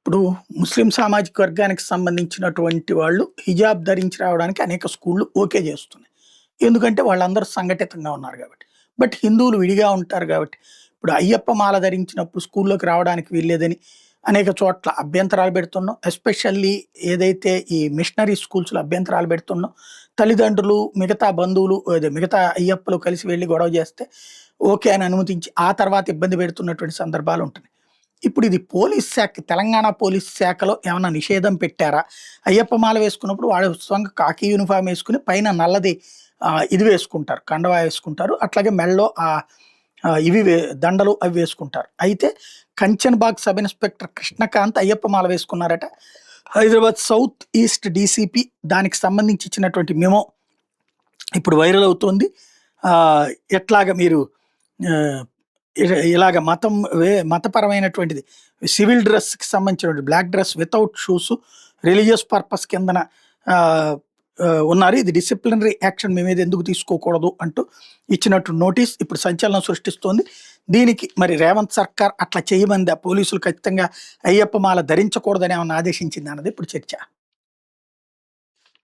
ఇప్పుడు ముస్లిం సామాజిక వర్గానికి సంబంధించినటువంటి వాళ్ళు హిజాబ్ ధరించి రావడానికి అనేక స్కూళ్ళు ఓకే చేస్తున్నాయి. ఎందుకంటే వాళ్ళందరూ సంఘటితంగా ఉన్నారు కాబట్టి. బట్ హిందువులు విడిగా ఉంటారు కాబట్టి, ఇప్పుడు అయ్యప్ప మాల ధరించినప్పుడు స్కూల్లోకి రావడానికి వీల్లేదని అనేక చోట్ల అభ్యంతరాలు పెడుతున్నాం. ఎస్పెషల్లీ ఏదైతే ఈ మిషనరీ స్కూల్స్‌లో అభ్యంతరాలు పెడుతున్నాం. తల్లిదండ్రులు, మిగతా బంధువులు మిగతా అయ్యప్పలు కలిసి వెళ్లి గొడవ చేస్తే ఓకే అని అనుమతించి, ఆ తర్వాత ఇబ్బంది పెడుతున్నటువంటి సందర్భాలు ఉంటున్నాయి. ఇప్పుడు ఇది పోలీస్ శాఖ, తెలంగాణ పోలీస్ శాఖలో ఏమన్నా నిషేధం పెట్టారా? అయ్యప్ప మాల వేసుకున్నప్పుడు వాళ్ళు స్వంగా కాకి యూనిఫార్మ్ వేసుకొని పైన నల్లది ఇది వేసుకుంటారు. కండవా వేసుకుంటారు. అట్లాగే మెడలో ఇవి దండలు అవి వేసుకుంటారు. అయితే కంచన్‌బాగ్ సబ్ ఇన్స్‌పెక్టర్ కృష్ణకాంత్ అయ్యప్ప మాల వేసుకున్నారట. హైదరాబాద్ సౌత్ ఈస్ట్ డీసీపీ దానికి సంబంధించి ఇచ్చినటువంటి మెమో ఇప్పుడు వైరల్ అవుతోంది. ఎట్లాగా మీరు ఆహ్, ఇలాగ మతపరమైనటువంటిది సివిల్ డ్రెస్‌కి సంబంధించినటువంటి black dress without shoes religious purpose కిందన ఆహ్, ఉన్నారు. ఇది డిసిప్లినరీ యాక్షన్ మీ మీద ఎందుకు తీసుకోకూడదు అంటూ ఇచ్చినట్టు నోటీస్ ఇప్పుడు సంచలనం సృష్టిస్తోంది. దీనికి మరి రేవంత్ సర్కార్ అట్లా చేయమందా? పోలీసులు ఖచ్చితంగా అయ్యప్ప మాల ధరించకూడదని ఏమన్నా ఆదేశించిందా అన్నది ఇప్పుడు చర్చ.